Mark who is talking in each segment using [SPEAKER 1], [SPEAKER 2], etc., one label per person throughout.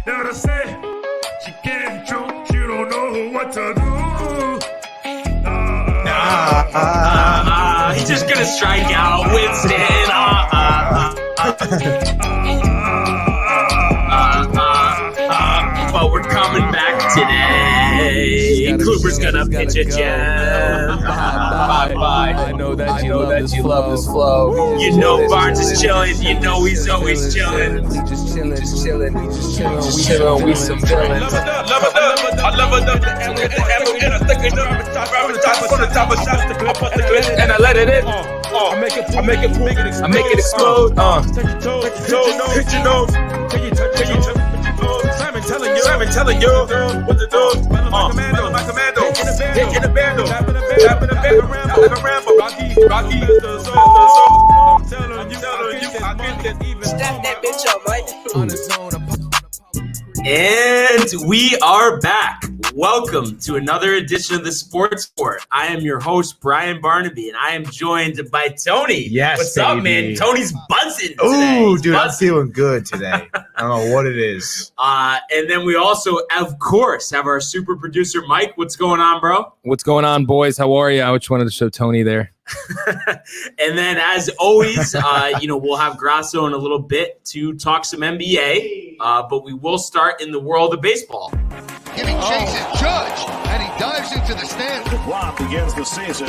[SPEAKER 1] Never say she can't choke, you don't know what to do.
[SPEAKER 2] He's just gonna strike out, Winston. But we're coming back today. Kluber's gonna pitch a gem. Bye.
[SPEAKER 3] I know that you love this flow.
[SPEAKER 2] You know Barnes is chilling. You know he's always chilling.
[SPEAKER 3] We just chilling. We some villains.
[SPEAKER 2] And I let it in. I make it explode. Hit your nose. Simon telling you what to do. My commando. In the bando. Tapping the bando. Like a Rambo. Rocky. I'm telling you. I get that even.
[SPEAKER 4] Step that bitch up, Mike.
[SPEAKER 3] On his own.
[SPEAKER 2] And we are back. Welcome to another edition of the Sports Port. I am your host, Brian Barnaby, and I am joined by Tony.
[SPEAKER 5] Yes,
[SPEAKER 2] what's
[SPEAKER 5] baby.
[SPEAKER 2] up, man? Tony's buzzing today.
[SPEAKER 5] Ooh,
[SPEAKER 2] He's
[SPEAKER 5] dude, I'm
[SPEAKER 2] buzzing.
[SPEAKER 5] feeling good today. I don't know what it is.
[SPEAKER 2] And then we also, of course, have our super producer, Mike. What's going on, bro?
[SPEAKER 3] What's going on, boys? How are you? I just wanted to show Tony there.
[SPEAKER 2] And then, as always, we'll have Grasso in a little bit to talk some NBA, but we will start in the world of baseball.
[SPEAKER 6] Giving chases Judge, and he dives into the stand.
[SPEAKER 7] DeGrom begins the season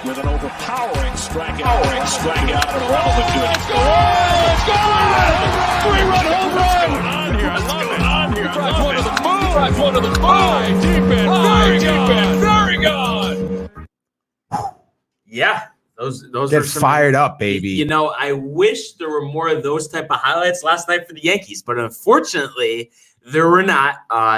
[SPEAKER 7] with an overpowering strikeout. And Relevant good. It's gone! Three-run home run! What's going on here? Drives one to the moon. High deep. Very good.
[SPEAKER 2] Yeah, those
[SPEAKER 5] Get
[SPEAKER 2] are some,
[SPEAKER 5] fired up, baby.
[SPEAKER 2] You know, I wish there were more of those type of highlights last night for the Yankees, but unfortunately, there were not.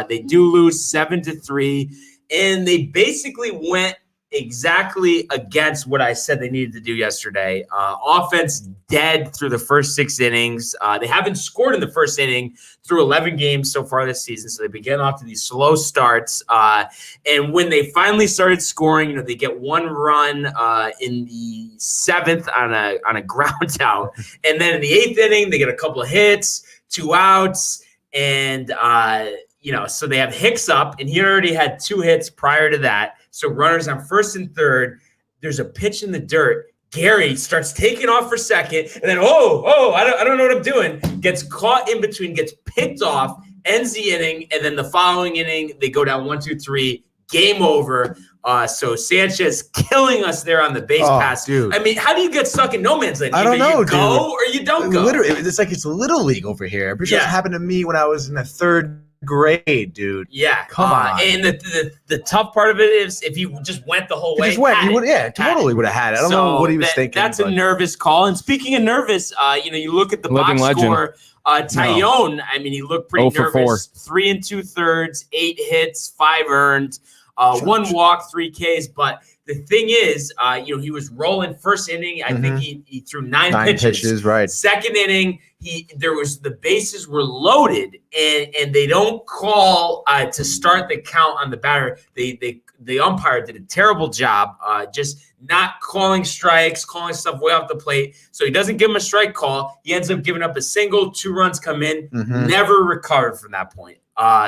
[SPEAKER 2] They do lose 7-3, and they basically went exactly against what I said they needed to do yesterday. Offense dead through the first 6 innings. They haven't scored in the first inning through 11 games so far this season, so they began off to these slow starts. And when they finally started scoring, they get 1 run in the 7th on a ground out, and then in the 8th inning they get a couple of hits, 2 outs. And, so they have Hicks up, and he already had 2 hits prior to that. So runners on first and third. There's a pitch in the dirt. Gary starts taking off for second, and then, I don't know what I'm doing. Gets caught in between, gets picked off, ends the inning, and then the following inning, they go down 1-2-3, game over. So Sanchez killing us there on the base pass.
[SPEAKER 5] Dude.
[SPEAKER 2] I mean, how do you get stuck in no man's land?
[SPEAKER 5] I don't know,
[SPEAKER 2] you go
[SPEAKER 5] dude.
[SPEAKER 2] or you don't go.
[SPEAKER 5] Literally, it's like it's Little League over here. I'm pretty sure it happened to me when I was in the 3rd grade, dude.
[SPEAKER 2] Yeah.
[SPEAKER 5] Come on.
[SPEAKER 2] And the tough part of it is if he just went the whole way.
[SPEAKER 5] He just went. He would, totally would have had it. I don't know what he was thinking.
[SPEAKER 2] That's a nervous call. And speaking of nervous, you look at the
[SPEAKER 3] Living
[SPEAKER 2] box
[SPEAKER 3] legend.
[SPEAKER 2] score. Tyone, I mean, he looked pretty
[SPEAKER 3] 0 for
[SPEAKER 2] nervous. 3 2/3, 8 hits, 5 earned. 1 walk, 3 Ks, but the thing is, he was rolling first inning. I think he threw 9 pitches. Right. Second inning, the bases were loaded, and they don't call to start the count on the batter. The umpire did a terrible job, just not calling strikes, calling stuff way off the plate. So he doesn't give him a strike call. He ends up giving up a single, 2 runs come in, never recovered from that point.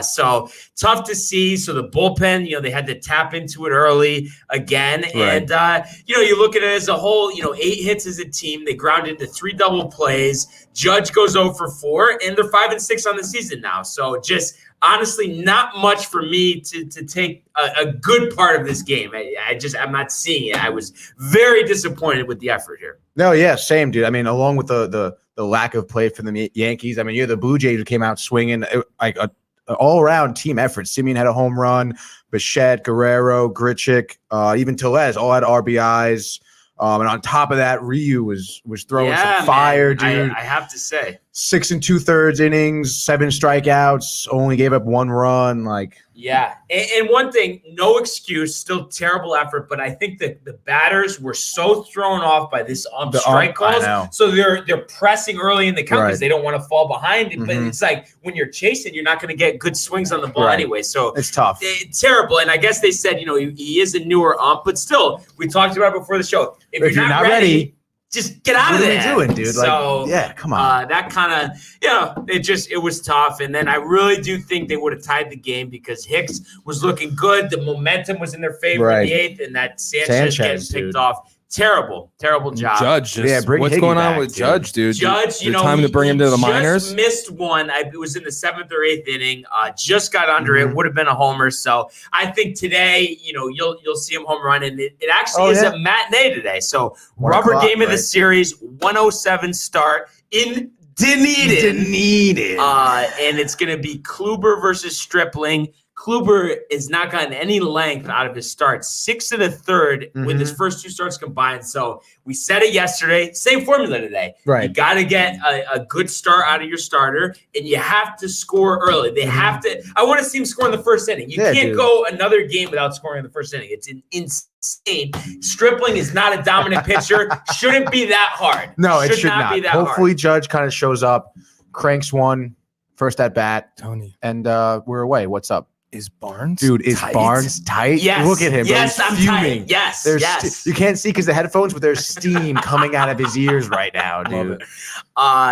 [SPEAKER 2] So tough to see. So the bullpen, they had to tap into it early again. Right. And, you look at it as a whole, 8 hits as a team. They ground into 3 double plays. Judge goes 0 for 4, and they're 5-6 on the season now. So just honestly, not much for me to take a good part of this game. I'm not seeing it. I was very disappointed with the effort here.
[SPEAKER 5] No, yeah, same, dude. I mean, along with the lack of play from the Yankees, I mean, you're the Blue Jays who came out swinging like a all-around team effort. Simeon had a home run. Bichette, Guerrero, Grichuk, even Tellez all had RBIs. And on top of that, Ryu was throwing some fire, dude.
[SPEAKER 2] I have to say.
[SPEAKER 5] 6 2/3 innings, 7 strikeouts, only gave up 1 run.
[SPEAKER 2] Yeah. And one thing, no excuse, still terrible effort, but I think that the batters were so thrown off by this strike calls. So they're pressing early in the count because they don't want to fall behind. But it's like when you're chasing, you're not going to get good swings on the ball anyway. So
[SPEAKER 5] it's tough.
[SPEAKER 2] Terrible. And I guess they said, he is a newer ump, but still, we talked about it before the show. If you're not ready, just get out of there.
[SPEAKER 5] What are we doing, dude?
[SPEAKER 2] So,
[SPEAKER 5] come on.
[SPEAKER 2] that kind of, it was tough. And then I really do think they would have tied the game because Hicks was looking good. The momentum was in their favor in the 8th, and that Sanchez getting picked off. Terrible job.
[SPEAKER 4] Judge, what's
[SPEAKER 5] Higgy
[SPEAKER 4] going on
[SPEAKER 5] back,
[SPEAKER 4] with Judge, dude?
[SPEAKER 2] Judge,
[SPEAKER 4] time to bring him to the minors.
[SPEAKER 2] Missed one. It was in the 7th or 8th inning. Just got under it. Would have been a homer. So I think today, you'll see him home run, and it actually is a matinee today. So rubber game of the series, 107 start in Dunedin. And it's going to be Kluber versus Stripling. Kluber has not gotten any length out of his start, 6 1/3 with his first 2 starts combined. So we said it yesterday, same formula today.
[SPEAKER 5] Right.
[SPEAKER 2] You got to get a good start out of your starter, and you have to score early. They have to. I want to see him score in the first inning. You can't go another game without scoring in the first inning. It's insane. Stripling is not a dominant pitcher. Shouldn't be that hard.
[SPEAKER 5] No, it should not
[SPEAKER 2] be that
[SPEAKER 5] Hopefully,
[SPEAKER 2] hard.
[SPEAKER 5] Judge kind of shows up, cranks one, first at bat,
[SPEAKER 4] Tony,
[SPEAKER 5] and we're away. What's up?
[SPEAKER 4] Is Barnes
[SPEAKER 5] tight? Barnes tight?
[SPEAKER 2] Yes.
[SPEAKER 5] Look at him.
[SPEAKER 2] Yes,
[SPEAKER 5] bro. He's
[SPEAKER 2] I'm
[SPEAKER 5] fuming.
[SPEAKER 2] tight. Yes.
[SPEAKER 5] You can't see because the headphones, but there's steam coming out of his ears right now, dude.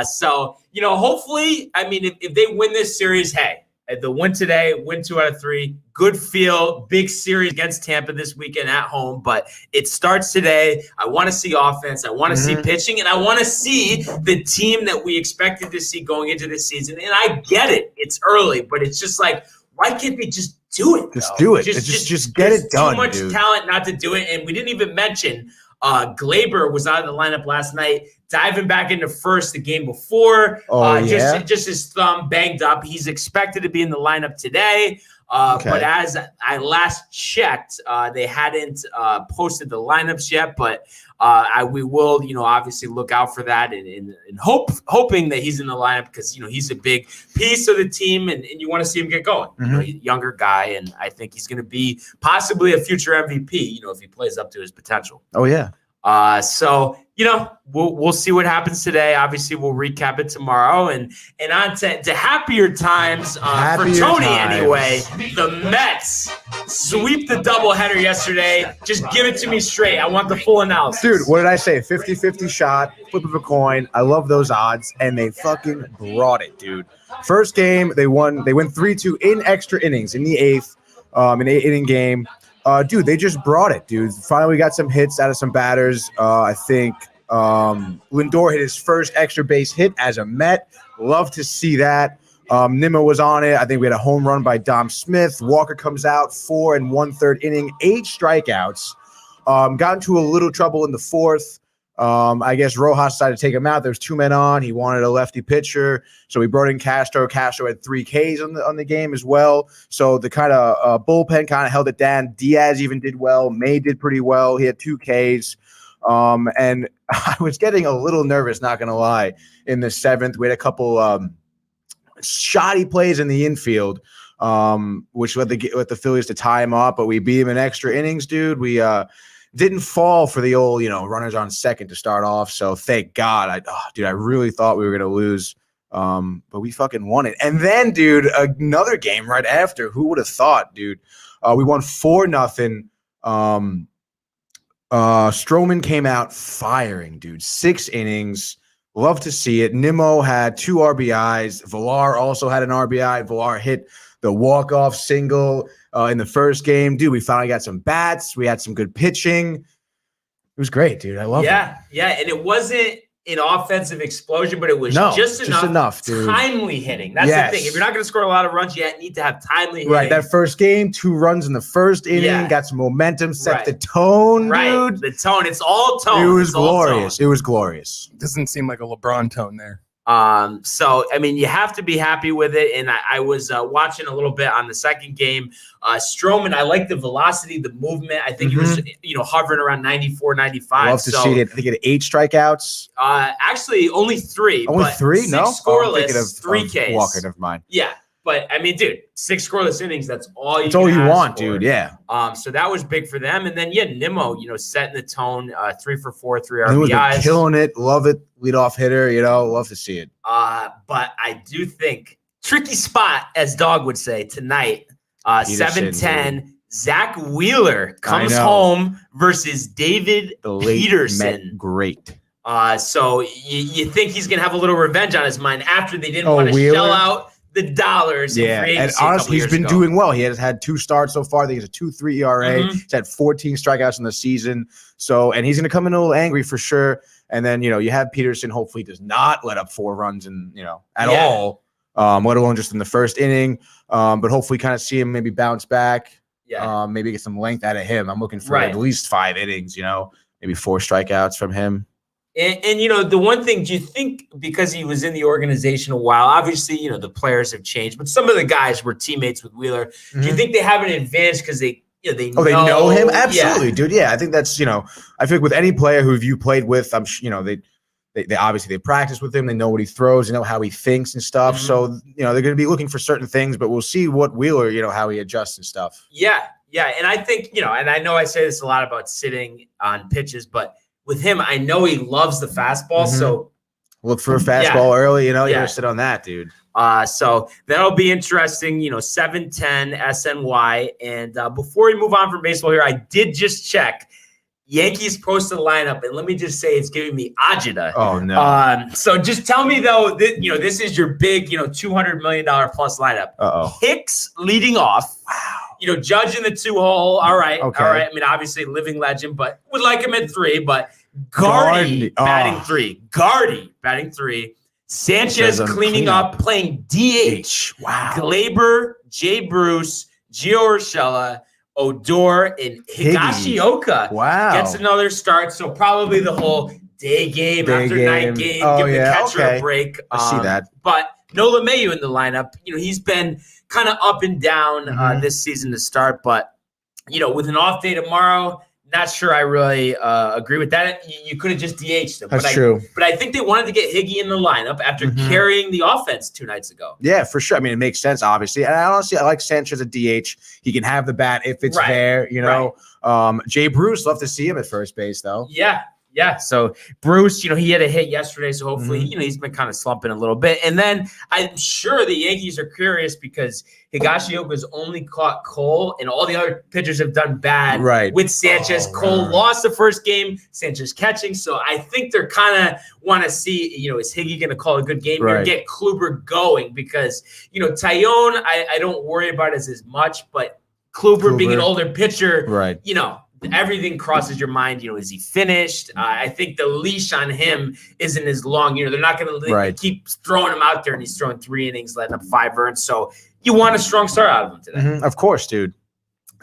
[SPEAKER 2] So, hopefully, I mean, if they win this series, hey, they'll win today, win 2 out of 3. Good feel, big series against Tampa this weekend at home, but it starts today. I want to see offense. I want to see pitching, and I want to see the team that we expected to see going into this season. And I get it. It's early, but it's just like, why can't they just do it?
[SPEAKER 5] Just do it. Just get it done.
[SPEAKER 2] Too much
[SPEAKER 5] dude.
[SPEAKER 2] talent not to do it. And we didn't even mention Kluber was out of the lineup last night, diving back into first the game before. Just his thumb banged up. He's expected to be in the lineup today. But as I last checked, they hadn't posted the lineups yet. But we will, obviously look out for that and hoping that he's in the lineup because, he's a big piece of the team and you want to see him get going. Younger guy, and I think he's going to be possibly a future MVP, if he plays up to his potential.
[SPEAKER 5] Oh, yeah.
[SPEAKER 2] So, we'll see what happens today. Obviously, we'll recap it tomorrow and on to happier times for Tony anyway. The Mets sweep the doubleheader yesterday. Just give it to me straight. I want the full analysis.
[SPEAKER 5] Dude, what did I say? 50-50 shot, flip of a coin. I love those odds, and they fucking brought it, dude. First game, they won 3-2 in extra innings in the 8th, an 8-inning game. Dude, they just brought it, dude. Finally, we got some hits out of some batters. I think Lindor hit his first extra base hit as a Met. Love to see that. Nimmo was on it. I think we had a home run by Dom Smith. Walker comes out, 4 1/3 inning, 8 strikeouts. Got into a little trouble in the 4th. I guess Rojas decided to take him out. There was 2 men on. He wanted a lefty pitcher, so we brought in Castro. Castro had 3 Ks on the game as well. So the kind of bullpen kind of held it down. Diaz even did well. May did pretty well. He had 2 Ks. And I was getting a little nervous, not gonna lie. In the 7th, we had a couple shoddy plays in the infield, which led the Phillies to tie him up. But we beat him in extra innings, dude. We didn't fall for the old, runners on second to start off. So thank God. I really thought we were going to lose. But we fucking won it. And then, dude, another game right after. Who would have thought, dude? We won 4-0. Stroman came out firing, dude. 6 innings. Love to see it. Nimmo had 2 RBIs. Villar also had an RBI. Villar hit the walk-off single in the first game. Dude, we finally got some bats. We had some good pitching. It was great, dude. I love it.
[SPEAKER 2] Yeah, and it wasn't an offensive explosion, but it was just enough dude. Timely hitting. That's the thing. If you're not going to score a lot of runs, you need to have timely hitting.
[SPEAKER 5] Right, that first game, 2 runs in the first inning, got some momentum, set the tone, dude.
[SPEAKER 2] The tone. It's all tone.
[SPEAKER 5] It was glorious. It was glorious.
[SPEAKER 4] Doesn't seem like a LeBron tone there.
[SPEAKER 2] So, I mean, you have to be happy with it. And I was watching a little bit on the second game. Stroman, I like the velocity, the movement. I think he was, hovering around 94, 95.
[SPEAKER 5] Love to see it. I think he had 8 strikeouts.
[SPEAKER 2] Actually, only 3.
[SPEAKER 5] Only 3? No?
[SPEAKER 2] 6 scoreless, 3 Ks.
[SPEAKER 5] Walker, never mind.
[SPEAKER 2] Yeah. But, I mean, dude, 6 scoreless innings, that's all you
[SPEAKER 5] want, dude. Yeah.
[SPEAKER 2] So that was big for them. And then, Nimmo, setting the tone, 3 for 4, 3
[SPEAKER 5] RBIs. He was killing it. Love it. Leadoff hitter, love to see it.
[SPEAKER 2] But I do think tricky spot, as Dog would say, tonight, 7-10. Zack Wheeler comes home versus David Peterson.
[SPEAKER 5] Great.
[SPEAKER 2] So you think he's going to have a little revenge on his mind after they didn't want to shell out the dollars in free agency.
[SPEAKER 5] And honestly, he's been doing well. He has had 2 starts so far. I think he's a 2.3 ERA. He's had 14 strikeouts in the season. So, and he's going to come in a little angry for sure. And then, you have Peterson. Hopefully does not let up 4 runs at all, let alone just in the first inning. But hopefully kind of see him maybe bounce back. Yeah. Maybe get some length out of him. I'm looking for at least 5 innings, maybe 4 strikeouts from him.
[SPEAKER 2] And the one thing, do you think because he was in the organization a while, obviously, the players have changed, but some of the guys were teammates with Wheeler. Do you think they have an advantage because they know
[SPEAKER 5] him? Absolutely, dude. Yeah, I think that's, I feel like with any player who you played with, I'm they obviously they practice with him. They know what he throws, they know how he thinks and stuff. So, they're going to be looking for certain things, but we'll see what Wheeler, how he adjusts and stuff.
[SPEAKER 2] Yeah. Yeah. And I think, and I know I say this a lot about sitting on pitches, but with him, I know he loves the fastball. So
[SPEAKER 5] look for a fastball early, you got to sit on that, dude.
[SPEAKER 2] So that'll be interesting, 7-10 SNY. And before we move on from baseball here, I did just check. Yankees posted a lineup, and let me just say it's giving me agita.
[SPEAKER 5] Oh, no.
[SPEAKER 2] So just tell me, though, that, this is your big, $200 million plus lineup.
[SPEAKER 5] Uh-oh.
[SPEAKER 2] Hicks leading off. Wow. Judge in the 2-hole. All right.
[SPEAKER 5] Okay.
[SPEAKER 2] All right. I mean, obviously, living legend, but would like him at 3. But Gardy batting 3. Gardy batting 3. Sanchez cleaning up, playing DH.
[SPEAKER 5] Wow.
[SPEAKER 2] Kluber, Jay Bruce, Gio Urshela, Odor, and Higashioka gets another start. So probably the whole day game after night game, give the catcher a break.
[SPEAKER 5] I see that.
[SPEAKER 2] But no LeMahieu in the lineup. He's been kind of up and down this season to start. But, with an off day tomorrow, not sure I really agree with that. You could have just DH'd him.
[SPEAKER 5] That's true.
[SPEAKER 2] But I think they wanted to get Higgy in the lineup after carrying the offense 2 nights ago.
[SPEAKER 5] Yeah, for sure. I mean, it makes sense, obviously. And honestly, I like Sanchez at DH. He can have the bat if it's there, Jay Bruce, love to see him at first base, though.
[SPEAKER 2] Yeah. Yeah, so Bruce, he had a hit yesterday, so hopefully, he's been kind of slumping a little bit. And then I'm sure the Yankees are curious because Higashioka's only caught Cole, and all the other pitchers have done bad with Sanchez. Cole lost the first game, Sanchez catching, so I think they're kind of want to see, is Higgy going to call a good game here, get Kluber going? Because, Tyone, I don't worry about it as much, but Kluber being an older pitcher, everything crosses your mind. Is he finished? I think the leash on him isn't as long. They're not going to keep throwing him out there, and he's throwing 3 innings, letting up 5 earns. So you want a strong start out of him today.
[SPEAKER 5] Of course, dude.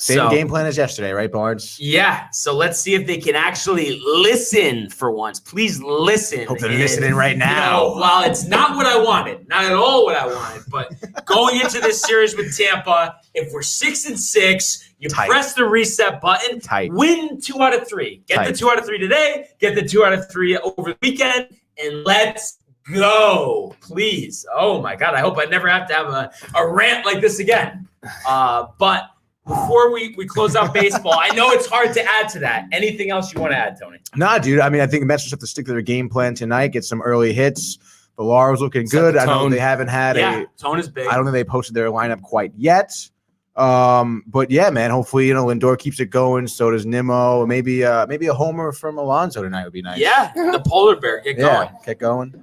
[SPEAKER 5] Same game plan as yesterday, right, Barnes?
[SPEAKER 2] Yeah. So let's see if they can actually listen for once. Please listen.
[SPEAKER 5] Hope they're listening right now.
[SPEAKER 2] While it's not what I wanted, not at all what I wanted, but going into this series with Tampa, if we're 6-6, you press the reset button, win 2 out of 3. Get the 2 out of 3 today, get the 2 out of 3 over the weekend, and let's go. Please. Oh, my God. I hope I never have to have a rant like this again. But before we close out baseball, I know it's hard to add to that. Anything else you want to add, Tony?
[SPEAKER 5] Nah, dude. I mean, I think the Mets just have to stick to their game plan tonight, get some early hits. Balaro's looking good. I know they haven't had
[SPEAKER 2] tone is big.
[SPEAKER 5] I don't think they posted their lineup quite yet. But yeah, man, hopefully, Lindor keeps it going. So does Nimmo. Maybe a homer from Alonso tonight would be nice.
[SPEAKER 2] Yeah, the polar bear. Get going.
[SPEAKER 5] Get going.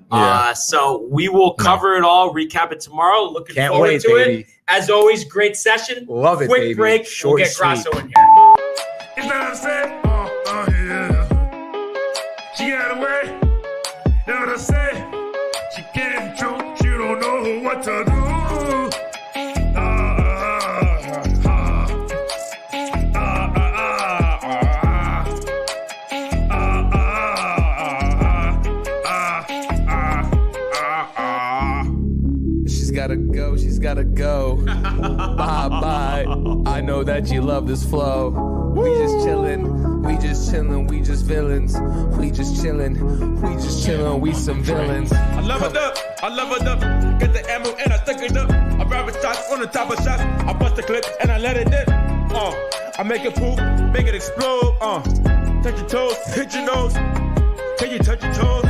[SPEAKER 2] So we will cover it all, recap it tomorrow. Looking forward to it. As always, great session.
[SPEAKER 5] Love it,
[SPEAKER 2] Quick break.
[SPEAKER 5] Short,
[SPEAKER 2] we'll get Grasso in here.
[SPEAKER 1] You know what I'm saying? Yeah. She got away. You know what I'm saying? She can't control. She don't know what to do.
[SPEAKER 3] She's gotta go. Bye. I know that you love this flow. We just chillin', we just villains. We just chillin', we some villains.
[SPEAKER 8] I love it up, get the ammo and I stick it up. I grab a shot on the top of shots. I bust the clip and I let it dip. I make it poop, make it explode. Touch your toes, hit your nose. Can you touch your toes?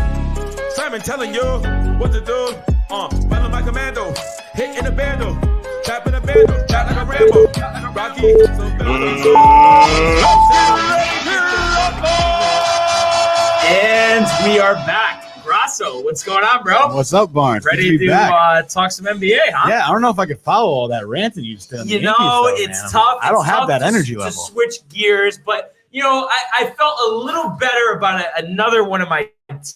[SPEAKER 8] Simon telling you what to do. Follow my commando, hit in the bando, trap in the bando, trap like a Rambo, Rocky.
[SPEAKER 2] And we are back. Grasso, what's going on, bro?
[SPEAKER 9] What's up, Barnes? Good
[SPEAKER 2] Ready
[SPEAKER 9] to be
[SPEAKER 2] to
[SPEAKER 9] back.
[SPEAKER 2] talk some NBA, huh?
[SPEAKER 9] Yeah, I don't know if I could follow all that ranting you just did. on the
[SPEAKER 2] You
[SPEAKER 9] Yankees,
[SPEAKER 2] know,
[SPEAKER 9] though,
[SPEAKER 2] it's
[SPEAKER 9] man.
[SPEAKER 2] tough.
[SPEAKER 9] I don't
[SPEAKER 2] It's
[SPEAKER 9] have
[SPEAKER 2] tough
[SPEAKER 9] that
[SPEAKER 2] to-
[SPEAKER 9] energy
[SPEAKER 2] to
[SPEAKER 9] level.
[SPEAKER 2] switch gears, but you know, I felt a little better about another one of my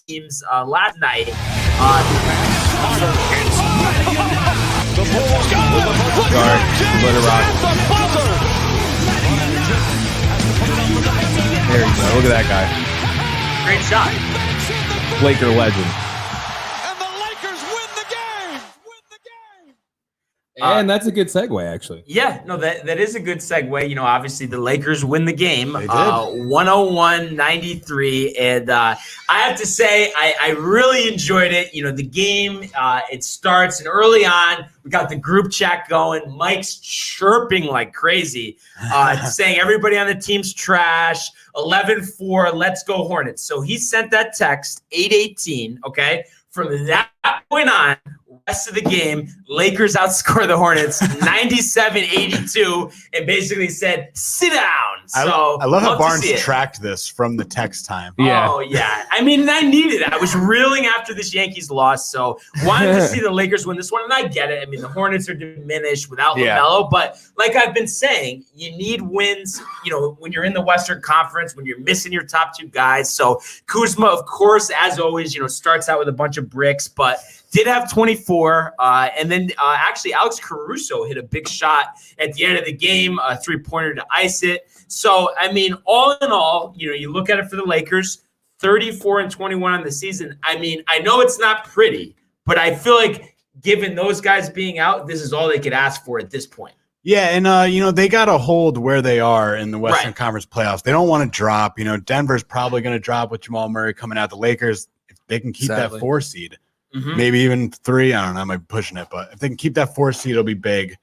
[SPEAKER 2] teams last night.
[SPEAKER 4] Guard, let it rock. There you go. Look at that guy.
[SPEAKER 2] Great shot.
[SPEAKER 4] Laker legend. And that's a good segue, actually.
[SPEAKER 2] Yeah, no, that is a good segue. You know, obviously the Lakers win the game,
[SPEAKER 5] They did.
[SPEAKER 2] 101-93. And I have to say, I really enjoyed it. You know, the game, it starts, and early on, we got the group chat going. Mike's chirping like crazy, saying everybody on the team's trash, 11-4, let's go Hornets. So he sent that text, 8:18, okay? From that point on, rest of the game, Lakers outscore the Hornets 97-82 and basically said, sit down. So
[SPEAKER 9] I love how
[SPEAKER 2] to
[SPEAKER 9] Barnes
[SPEAKER 2] see it.
[SPEAKER 9] tracked this from the text time.
[SPEAKER 4] Yeah.
[SPEAKER 2] Oh, yeah. I mean, I needed it. I was reeling after this Yankees loss, so wanted to see the Lakers win this one, and I get it. I mean, the Hornets are diminished without
[SPEAKER 4] Yeah.
[SPEAKER 2] LaMelo, but like I've been saying, you need wins, you know, when you're in the Western Conference, when you're missing your top two guys. So Kuzma, of course, as always, you know, starts out with a bunch of bricks, but did have 24. And then actually Alex Caruso hit a big shot at the end of the game, a three-pointer to ice it. So, I mean, all in all, you know, you look at it for the Lakers, 34-21 on the season. I mean, I know it's not pretty, but I feel like given those guys being out, this is all they could ask for at this point.
[SPEAKER 9] Yeah, and you know, they got to hold where they are in the Western
[SPEAKER 2] Right.
[SPEAKER 9] Conference playoffs. They don't want to drop. You know, Denver's probably going to drop with Jamal Murray coming out. The Lakers, if they can keep
[SPEAKER 4] Sadly.
[SPEAKER 9] that 4 seed,
[SPEAKER 2] Mhm.
[SPEAKER 9] maybe even 3. I don't know. I might be pushing it, but if they can keep that 4 seed, it'll be big.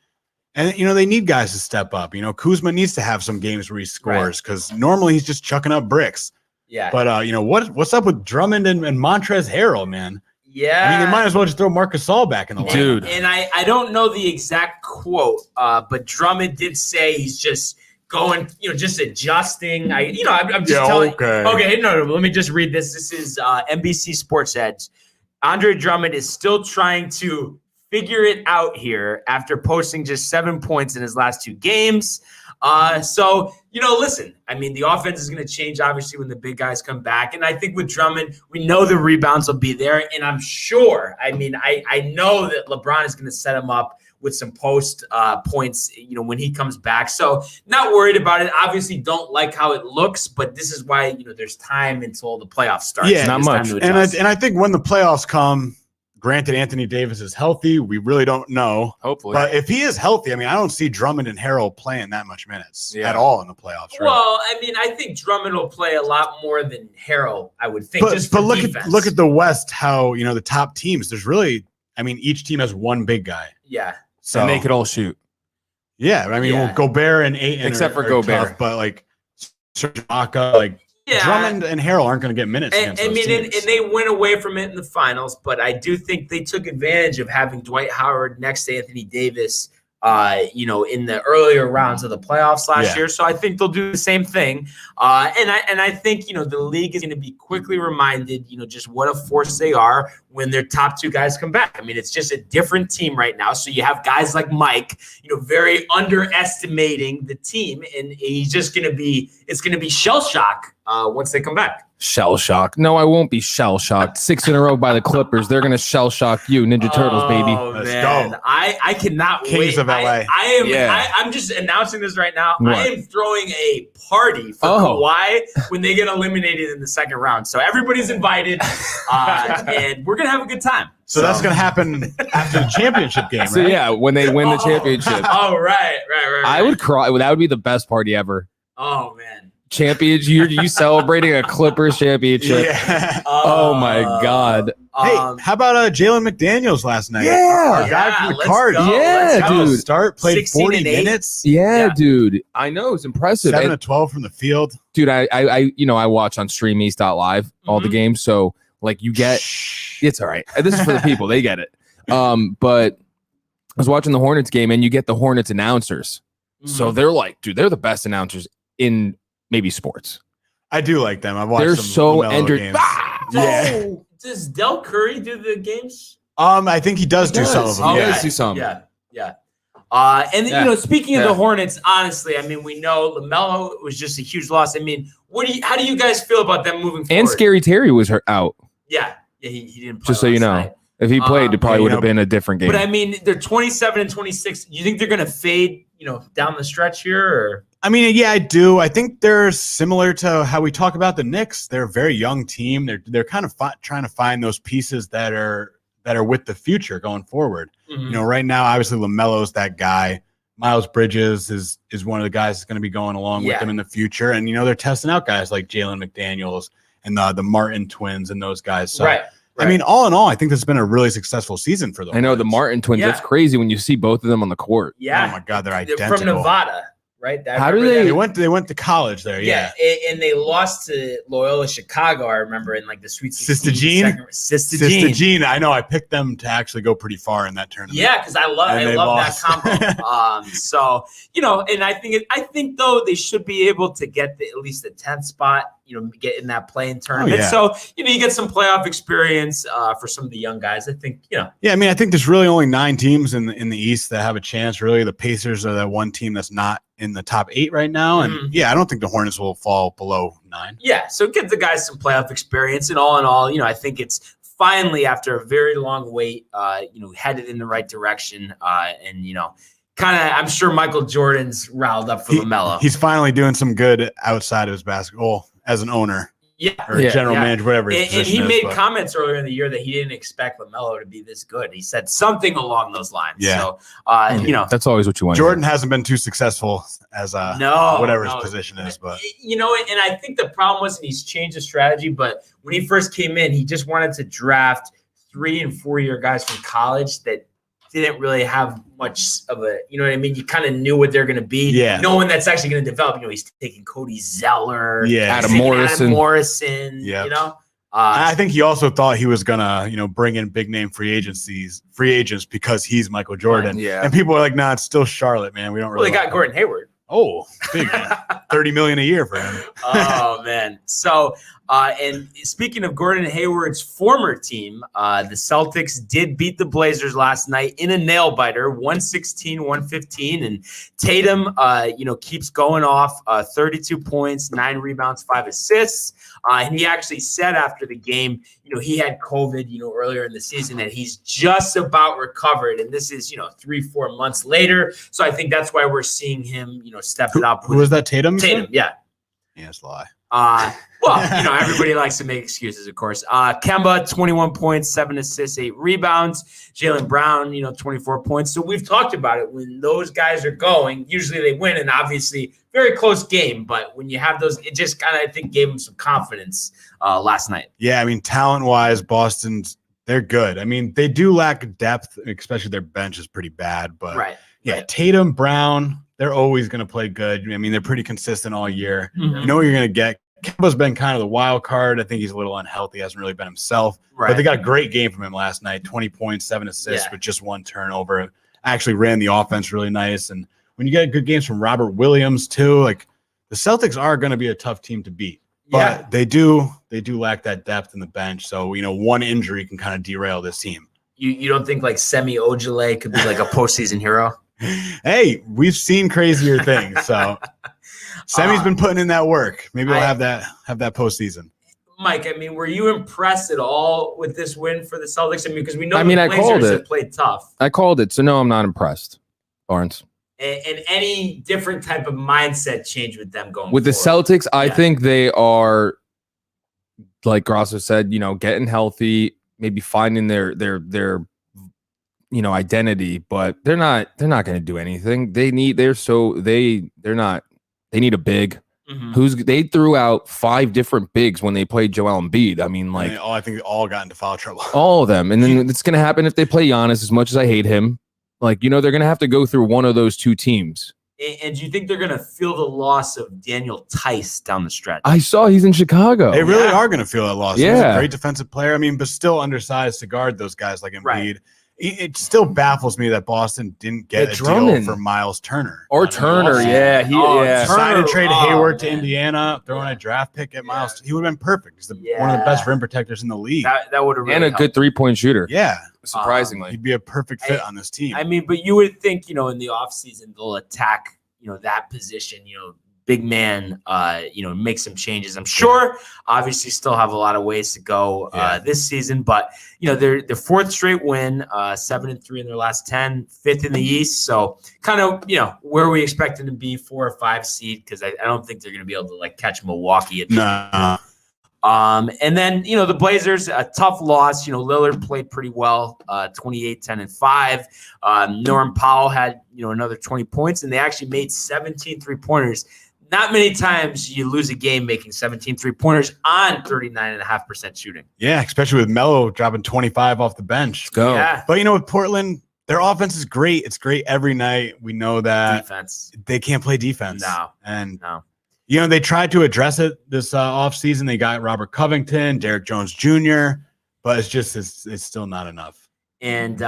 [SPEAKER 9] And you know, they need guys to step up. You know, Kuzma needs to have some games where he scores because normally he's just chucking up bricks.
[SPEAKER 2] Yeah.
[SPEAKER 9] But you know, what's up with Drummond and Montrezl Harrell, man?
[SPEAKER 2] Yeah.
[SPEAKER 9] I mean, they might as well just throw Marc Gasol back in the line.
[SPEAKER 4] Dude.
[SPEAKER 2] And I don't know the exact quote, but Drummond did say he's just going, you know, just adjusting. I'm just telling. Okay, no, let me just read this. This is NBC Sports Edge. Andre Drummond is still trying to figure it out here after posting just 7 points in his last 2 games. So, you know, listen, I mean, the offense is going to change, obviously, when the big guys come back. And I think with Drummond, we know the rebounds will be there. And I'm sure, I mean, I know that LeBron is going to set him up with some post points, you know, when he comes back. So not worried about it. Obviously don't like how it looks, but this is why, you know, there's time until the playoffs start.
[SPEAKER 9] Yeah,
[SPEAKER 4] not
[SPEAKER 2] It's time
[SPEAKER 4] much.
[SPEAKER 2] to
[SPEAKER 9] And
[SPEAKER 2] adjust.
[SPEAKER 9] I think when the playoffs come, granted Anthony Davis is healthy, we really don't know.
[SPEAKER 4] Hopefully.
[SPEAKER 9] But if he is healthy, I mean, I don't see Drummond and Harrell playing that much minutes
[SPEAKER 4] Yeah.
[SPEAKER 9] at all in the playoffs. Really.
[SPEAKER 2] Well, I mean, I think Drummond will play a lot more than Harrell, I would think.
[SPEAKER 9] but
[SPEAKER 2] just for
[SPEAKER 9] look
[SPEAKER 2] defense.
[SPEAKER 9] at the West, how, you know, the top teams, there's really, I mean, each team has one big guy.
[SPEAKER 2] Yeah.
[SPEAKER 9] So
[SPEAKER 4] and they could all shoot.
[SPEAKER 9] yeah, I mean,
[SPEAKER 2] Yeah.
[SPEAKER 9] well, Gobert and Ayton
[SPEAKER 4] Except for
[SPEAKER 9] are
[SPEAKER 4] Gobert.
[SPEAKER 9] tough, but like Serge Ibaka, like
[SPEAKER 2] Yeah.
[SPEAKER 9] Drummond and Harrell aren't going to get minutes
[SPEAKER 2] And,
[SPEAKER 9] against
[SPEAKER 2] I
[SPEAKER 9] those
[SPEAKER 2] mean, and
[SPEAKER 9] teams.
[SPEAKER 2] they went away from it in the finals, but I do think they took advantage of having Dwight Howard next to Anthony Davis, you know, in the earlier rounds of the playoffs last
[SPEAKER 9] Yeah.
[SPEAKER 2] year. So I think they'll do the same thing. And I think, you know, the league is going to be quickly reminded, you know, just what a force they are when their top 2 guys come back. I mean, it's just a different team right now. So you have guys like Mike, you know, very underestimating the team, and he's just going to be, it's going to be shell shock once they come back.
[SPEAKER 4] Shell shock. No, I won't be shell shocked. 6 in a row by the Clippers. They're gonna shell shock you, Ninja Turtles, baby.
[SPEAKER 2] Oh,
[SPEAKER 9] Let's
[SPEAKER 2] man.
[SPEAKER 9] go.
[SPEAKER 2] I cannot
[SPEAKER 9] Kings
[SPEAKER 2] wait.
[SPEAKER 9] of LA.
[SPEAKER 2] I'm just announcing this right now.
[SPEAKER 4] What?
[SPEAKER 2] I am throwing a party for
[SPEAKER 4] Oh.
[SPEAKER 2] Kawhi when they get eliminated in the second round. So everybody's invited, and we're gonna have a good time.
[SPEAKER 9] so that's going to happen after the championship game, right?
[SPEAKER 4] So yeah, when they win the championship,
[SPEAKER 2] Oh, right.
[SPEAKER 4] I would cry. That would be the best party ever.
[SPEAKER 2] Oh man.
[SPEAKER 4] Championship, you celebrating a Clippers championship.
[SPEAKER 9] Yeah.
[SPEAKER 4] Oh my God.
[SPEAKER 9] Hey, how about Jalen McDaniels last night?
[SPEAKER 4] Yeah.
[SPEAKER 9] Our guy from the
[SPEAKER 2] let's
[SPEAKER 9] Cards.
[SPEAKER 2] go,
[SPEAKER 4] Yeah,
[SPEAKER 2] let's go.
[SPEAKER 4] dude.
[SPEAKER 9] Start, played
[SPEAKER 2] 16
[SPEAKER 9] 40
[SPEAKER 2] and 8.
[SPEAKER 9] minutes,
[SPEAKER 4] Yeah,
[SPEAKER 2] Yeah.
[SPEAKER 4] dude. I know it's impressive.
[SPEAKER 9] 7
[SPEAKER 4] And,
[SPEAKER 9] to 12 from the field.
[SPEAKER 4] dude, I you know, I watch on StreamEast.live all the
[SPEAKER 2] Mhm.
[SPEAKER 4] games. So like you get it's all right. This is for the people, they get it. But I was watching the Hornets game and you get the Hornets announcers. So they're like, dude, they're the best announcers in maybe sports.
[SPEAKER 9] I do like them. I've watched
[SPEAKER 4] They're
[SPEAKER 9] some
[SPEAKER 4] so
[SPEAKER 9] LaMelo games.
[SPEAKER 2] Yeah. Does Del Curry do the games?
[SPEAKER 9] I think he does do some of them.
[SPEAKER 4] He
[SPEAKER 9] Yeah.
[SPEAKER 4] does do some.
[SPEAKER 2] Yeah. And
[SPEAKER 4] Yeah.
[SPEAKER 2] you know, speaking of
[SPEAKER 4] Yeah.
[SPEAKER 2] the Hornets, honestly, I mean, we know LaMelo was just a huge loss. I mean, how do you guys feel about them moving forward?
[SPEAKER 4] And Scary Terry was out.
[SPEAKER 2] Yeah, he didn't play
[SPEAKER 4] Just so you
[SPEAKER 2] last
[SPEAKER 4] know.
[SPEAKER 2] night.
[SPEAKER 4] If he played, it probably would have been a different game.
[SPEAKER 2] But I mean, they're 27 and 26. You think they're going to fade, down the stretch here? Or?
[SPEAKER 9] I mean, yeah, I do. I think they're similar to how we talk about the Knicks. They're a very young team. They're kind of trying to find those pieces that are with the future going forward.
[SPEAKER 2] Mm-hmm.
[SPEAKER 9] Right now, obviously LaMelo's that guy. Miles Bridges is one of the guys that's going to be going along with them in the future. And they're testing out guys like Jalen McDaniels and the Martin twins and those guys. So,
[SPEAKER 2] right.
[SPEAKER 9] I mean, all in all, I think this has been a really successful season for them.
[SPEAKER 4] I know the Martin twins.
[SPEAKER 2] Yeah.
[SPEAKER 4] That's crazy when you see both of them on the court.
[SPEAKER 2] Yeah.
[SPEAKER 9] Oh my God, they're
[SPEAKER 2] They're
[SPEAKER 9] identical.
[SPEAKER 2] from Nevada, right?
[SPEAKER 4] How do
[SPEAKER 9] They went to college there. Yeah.
[SPEAKER 2] And they lost to Loyola Chicago, I remember, in like the Sweet 16.
[SPEAKER 9] Sister Jean. I know. I picked them to actually go pretty far in that tournament.
[SPEAKER 2] Yeah, because I love that
[SPEAKER 9] lost.
[SPEAKER 2] combo. So and I think though they should be able to get at least the 10th spot. Get in that play-in tournament.
[SPEAKER 9] yeah.
[SPEAKER 2] So you get some playoff experience for some of the young guys. I think
[SPEAKER 9] Yeah, I mean, I think there's really only 9 teams in the East that have a chance. Really, the Pacers are that one team that's not in the top 8 right now, and I don't think the Hornets will fall below 9.
[SPEAKER 2] Yeah, so give the guys some playoff experience, and all in all, I think it's finally after a very long wait, headed in the right direction, and kind of, I'm sure Michael Jordan's riled up for LaMelo.
[SPEAKER 9] He's finally doing some good outside of his basketball as an owner. Or general manager, whatever his
[SPEAKER 2] and he
[SPEAKER 9] position
[SPEAKER 2] made
[SPEAKER 9] is,
[SPEAKER 2] comments earlier in the year that he didn't expect LaMelo to be this good. He said something along those lines.
[SPEAKER 9] Yeah.
[SPEAKER 2] So,
[SPEAKER 4] that's always what you want.
[SPEAKER 9] Jordan hasn't been too successful as whatever his position is, but
[SPEAKER 2] and I think the problem was, and he's changed his strategy, but when he first came in, he just wanted to draft 3- and 4-year guys from college that didn't really have much of a, you kind of knew what they're going to be.
[SPEAKER 9] Yeah.
[SPEAKER 2] No one that's actually going to develop. He's taking Cody Zeller.
[SPEAKER 9] Yeah.
[SPEAKER 2] He's Adam Morrison.
[SPEAKER 9] Yeah. I think he also thought he was gonna, bring in big name free agents because he's Michael Jordan.
[SPEAKER 4] Yeah.
[SPEAKER 9] And people are like, nah, it's still Charlotte, man. We don't really.
[SPEAKER 2] Well, they got Gordon Hayward.
[SPEAKER 9] Oh, big $30 million a year for him.
[SPEAKER 2] Oh man. So and speaking of Gordon Hayward's former team, the Celtics did beat the Blazers last night in a nail biter, 116-115. And Tatum keeps going off, 32 points, 9 rebounds, 5 assists. And he actually said after the game, he had COVID, earlier in the season, and he's just about recovered. And this is, 3-4 months later. So I think that's why we're seeing him, step it up.
[SPEAKER 9] Who was that? Tatum?
[SPEAKER 2] Tatum, yeah.
[SPEAKER 9] Yeah, it's a lie.
[SPEAKER 2] Well, everybody likes to make excuses, of course. Kemba, 21 points, 7 assists, 8 rebounds. Jaylen Brown, 24 points. So we've talked about it. When those guys are going, usually they win, and obviously very close game. But when you have those, it just kind of, I think, gave them some confidence last night.
[SPEAKER 9] Yeah, I mean, talent-wise, Boston's they're good. I mean, they do lack depth, especially their bench is pretty bad. But
[SPEAKER 2] right.
[SPEAKER 9] Tatum, Brown, they're always going to play good. I mean, they're pretty consistent all year.
[SPEAKER 2] Mm-hmm.
[SPEAKER 9] You know what you're going to get. Kemba's been kind of the wild card. I think he's a little unhealthy. Hasn't really been himself.
[SPEAKER 2] Right.
[SPEAKER 9] But they got a great game from him last night. 20 points, 7 assists with just 1 turnover. Actually ran the offense really nice. And when you get good games from Robert Williams too, like the Celtics are going to be a tough team to beat. But they do lack that depth in the bench. So, one injury can kind of derail this team.
[SPEAKER 2] You don't think like Semi Ojeleye could be like a postseason hero?
[SPEAKER 9] Hey, we've seen crazier things. So Semi's been putting in that work. Maybe we'll have that postseason.
[SPEAKER 2] Mike, I mean, were you impressed at all with this win for the Celtics? I mean, because we know
[SPEAKER 4] I
[SPEAKER 2] the
[SPEAKER 4] called
[SPEAKER 2] Blazers
[SPEAKER 4] it.
[SPEAKER 2] have played tough.
[SPEAKER 4] I called it, so no, I'm not impressed, Barnes.
[SPEAKER 2] And any different type of mindset change with them going
[SPEAKER 4] with the
[SPEAKER 2] forward?
[SPEAKER 4] Celtics, I think they are, like Grosso said, getting healthy, maybe finding their identity, but they're not going to do anything. They need a big.
[SPEAKER 2] Mm-hmm.
[SPEAKER 4] They threw out 5 different bigs when they played Joel Embiid. I mean, like,
[SPEAKER 9] I think they all got into foul trouble.
[SPEAKER 4] all of them. And then it's going to happen if they play Giannis, as much as I hate him. Like, they're going to have to go through one of those 2 teams.
[SPEAKER 2] And do you think they're going to feel the loss of Daniel Tice down the stretch?
[SPEAKER 4] I saw he's in Chicago.
[SPEAKER 9] They really are going to feel that loss.
[SPEAKER 4] Yeah.
[SPEAKER 9] He's a great defensive player. I mean, but still undersized to guard those guys like Embiid.
[SPEAKER 2] Right.
[SPEAKER 9] It still baffles me that Boston didn't get a deal
[SPEAKER 4] Drummond.
[SPEAKER 9] for Miles Turner.
[SPEAKER 4] Or Turner, yeah.
[SPEAKER 9] Decided to trade
[SPEAKER 2] oh,
[SPEAKER 9] Hayward to
[SPEAKER 2] man.
[SPEAKER 9] Indiana, throwing a draft pick at Miles. He would have been perfect. He's one of the best rim protectors in the league.
[SPEAKER 2] That would have really
[SPEAKER 4] And a good 3-point shooter.
[SPEAKER 9] Yeah.
[SPEAKER 4] Surprisingly.
[SPEAKER 9] He'd be a perfect fit on this team.
[SPEAKER 2] I mean, but you would think, in the offseason, they'll attack, that position, big man, make some changes. I'm sure, obviously, still have a lot of ways to go this season, but their fourth straight win, 7-3 in their last 10, fifth in the East. So kind of where we expect them to be, 4 or 5 seed, because I don't think they're going to be able to catch Milwaukee.
[SPEAKER 9] No.
[SPEAKER 2] And then the Blazers, a tough loss. Lillard played pretty well, 28, 10, and 5. Norman Powell had another 20 points, and they actually made 17 3-pointers. Not many times you lose a game making 17 3-pointers on 39.5% shooting.
[SPEAKER 9] Yeah, especially with Melo dropping 25 off the bench.
[SPEAKER 4] Let's go.
[SPEAKER 2] Yeah.
[SPEAKER 9] But with Portland, their offense is great. It's great every night. We know that
[SPEAKER 2] Defense.
[SPEAKER 9] they can't play defense.
[SPEAKER 2] No.
[SPEAKER 9] And
[SPEAKER 2] No.
[SPEAKER 9] they tried to address it this offseason. They got Robert Covington, Derrick Jones Jr., but it's still not enough.
[SPEAKER 2] And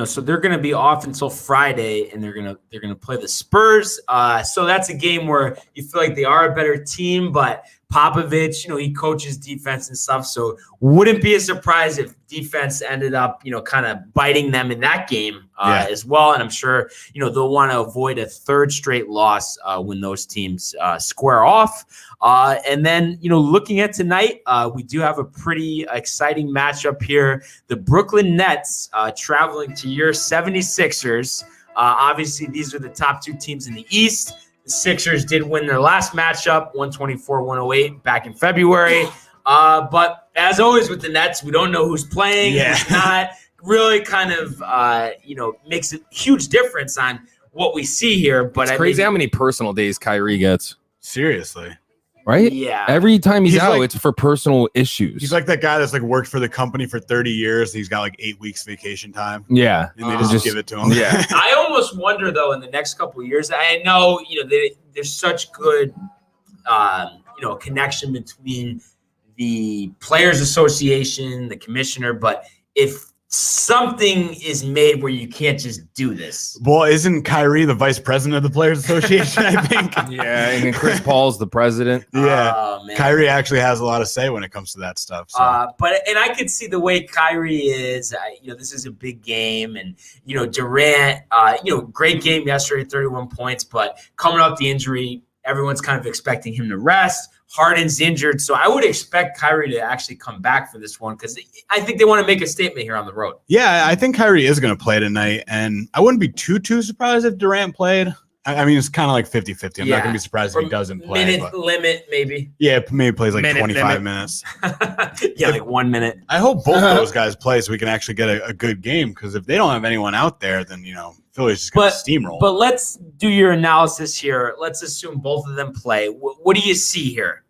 [SPEAKER 2] so they're going to be off until Friday, and they're gonna play the Spurs. So that's a game where you feel like they are a better team, but Popovich, he coaches defense and stuff. So wouldn't be a surprise if defense ended up, kind of biting them in that game as well. And I'm sure, they'll want to avoid a third straight loss when those teams square off. And then, looking at tonight, we do have a pretty exciting matchup here. The Brooklyn Nets traveling to your 76ers. Obviously, these are the top 2 teams in the East. The Sixers did win their last matchup, 124-108 back in February. But as always with the Nets, we don't know who's playing, who's not. Really kind of, makes a huge difference on what we see here. But
[SPEAKER 4] It's crazy how many personal days Kyrie gets.
[SPEAKER 9] Seriously.
[SPEAKER 4] Right?
[SPEAKER 2] Yeah.
[SPEAKER 4] Every time he's out,
[SPEAKER 9] like-
[SPEAKER 4] it's for personal issues.
[SPEAKER 9] He's like that guy that's worked for the company for 30 years. He's got 8 weeks vacation time.
[SPEAKER 4] yeah.
[SPEAKER 9] And they just give it to him.
[SPEAKER 4] Yeah.
[SPEAKER 2] I almost wonder, though, in the next couple of years, I know, there's such good, connection between the Players Association, the commissioner, but if something is made where you can't just do this.
[SPEAKER 9] Well, isn't Kyrie the vice president of the Players Association, I think?
[SPEAKER 4] Yeah. And then Chris Paul's the president.
[SPEAKER 9] Yeah.
[SPEAKER 2] Oh, man.
[SPEAKER 9] Kyrie actually has a lot of say when it comes to that stuff. So.
[SPEAKER 2] But I could see the way Kyrie is. This is a big game, and Durant. Great game yesterday, 31 points. But coming off the injury, everyone's kind of expecting him to rest. Harden's injured, so I would expect Kyrie to actually come back for this one because I think they want to make a statement here on the road.
[SPEAKER 9] Yeah, I think Kyrie is going to play tonight, and I wouldn't be too surprised if Durant played. I mean, it's kind of 50-50. I'm not going to be surprised if he doesn't play.
[SPEAKER 2] Minute limit, maybe.
[SPEAKER 9] Yeah, maybe plays 25
[SPEAKER 2] limit.
[SPEAKER 9] minutes.
[SPEAKER 2] Yeah, 1 minute.
[SPEAKER 9] I hope both of those guys play so we can actually get a good game because if they don't have anyone out there, then, Philly's just going to steamroll.
[SPEAKER 2] But let's do your analysis here. Let's assume both of them play. What do you see here?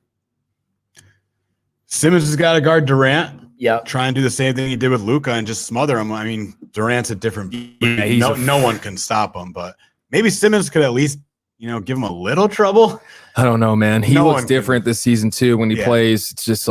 [SPEAKER 9] Simmons has got to guard Durant.
[SPEAKER 2] Yeah.
[SPEAKER 9] Try and do the same thing he did with Luka and just smother him. I mean, Durant's a different
[SPEAKER 4] Yeah,
[SPEAKER 9] no one can stop him, but maybe Simmons could at least, give him a little trouble.
[SPEAKER 4] I don't know, man. He
[SPEAKER 9] No
[SPEAKER 4] looks
[SPEAKER 9] one
[SPEAKER 4] different this season too. When he
[SPEAKER 9] Yeah.
[SPEAKER 4] plays, it's just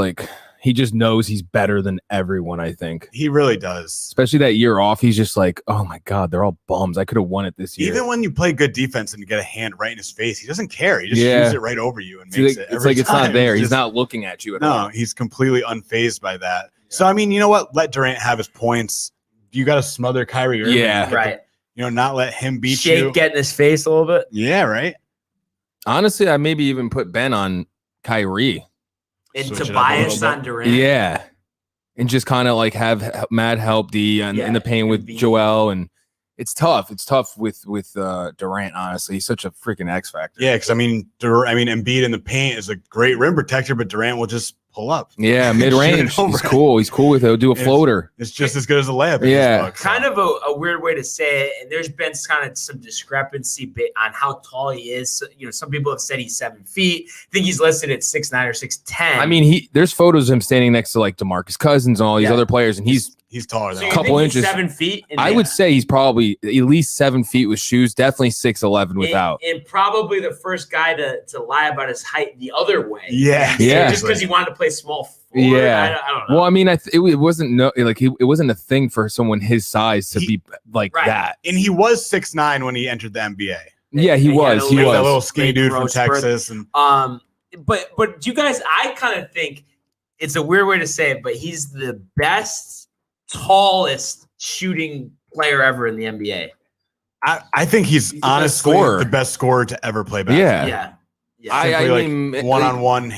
[SPEAKER 4] he just knows he's better than everyone, I think.
[SPEAKER 9] He really does.
[SPEAKER 4] Especially that year off, he's just oh my God, they're all bums. I could have won it this year.
[SPEAKER 9] Even when you play good defense and you get a hand right in his face, he doesn't care. He just
[SPEAKER 4] Yeah.
[SPEAKER 9] shoots it right over you and
[SPEAKER 4] it's
[SPEAKER 9] makes
[SPEAKER 4] like,
[SPEAKER 9] it every
[SPEAKER 4] it's not
[SPEAKER 9] time.
[SPEAKER 4] there. He's
[SPEAKER 9] Just-
[SPEAKER 4] not looking at you at all.
[SPEAKER 9] No, he's completely unfazed by that. So, I mean, you know what? Let Durant have his points. You got to smother Kyrie Irving.
[SPEAKER 4] Yeah.
[SPEAKER 2] Right.
[SPEAKER 9] Not let him beat
[SPEAKER 2] Shake
[SPEAKER 9] you.
[SPEAKER 2] get in his face a little bit.
[SPEAKER 9] Yeah, right?
[SPEAKER 4] Honestly, I maybe even put Ben on Kyrie.
[SPEAKER 2] And
[SPEAKER 9] Switch it up a
[SPEAKER 2] Tobias
[SPEAKER 9] little bit.
[SPEAKER 2] on Durant.
[SPEAKER 4] Yeah. And just kind of have Matt help D in the paint with
[SPEAKER 2] Embiid.
[SPEAKER 4] Joel. And it's tough. It's tough with Durant, honestly. He's such a freaking X factor.
[SPEAKER 9] Yeah, because, Embiid in the paint is a great rim protector, but Durant will just pull up.
[SPEAKER 4] Yeah, mid-range.
[SPEAKER 9] Shoot it
[SPEAKER 4] He's
[SPEAKER 9] over.
[SPEAKER 4] cool. He's cool with it. He'll do a
[SPEAKER 9] It's-
[SPEAKER 4] floater.
[SPEAKER 9] It's just as good as a layup.
[SPEAKER 4] Yeah.
[SPEAKER 2] Kind of a weird way to say it. And there's been kind of some discrepancy on how tall he is. So, some people have said he's 7 feet. I think he's listed at 6'9" or 6'10".
[SPEAKER 4] I mean, there's photos of him standing next to DeMarcus Cousins and all these
[SPEAKER 2] Yeah.
[SPEAKER 4] other players, and he's
[SPEAKER 9] He's taller
[SPEAKER 2] so
[SPEAKER 9] than
[SPEAKER 2] you
[SPEAKER 9] him.
[SPEAKER 4] couple
[SPEAKER 2] think he's
[SPEAKER 4] inches.
[SPEAKER 2] 7 feet? And
[SPEAKER 4] I would say he's probably at least 7 feet with shoes, definitely 6'11" without.
[SPEAKER 2] And probably the first guy to lie about his height the other way.
[SPEAKER 9] Yeah.
[SPEAKER 4] Yeah.
[SPEAKER 2] Just because he wanted to play small forward.
[SPEAKER 4] Yeah.
[SPEAKER 2] I don't know.
[SPEAKER 4] Well, I mean, it wasn't it wasn't a thing for someone his size to be like that.
[SPEAKER 9] And he was 6'9" when he entered the NBA.
[SPEAKER 4] Yeah, he was.
[SPEAKER 9] He was that little skinny dude from Texas.
[SPEAKER 2] And but you guys, I kind of think it's a weird way to say it, but he's the best, tallest shooting player ever in the NBA.
[SPEAKER 9] I think he's honestly the best scorer to ever play basketball.
[SPEAKER 2] Yeah.
[SPEAKER 4] I mean,
[SPEAKER 9] one-on-one.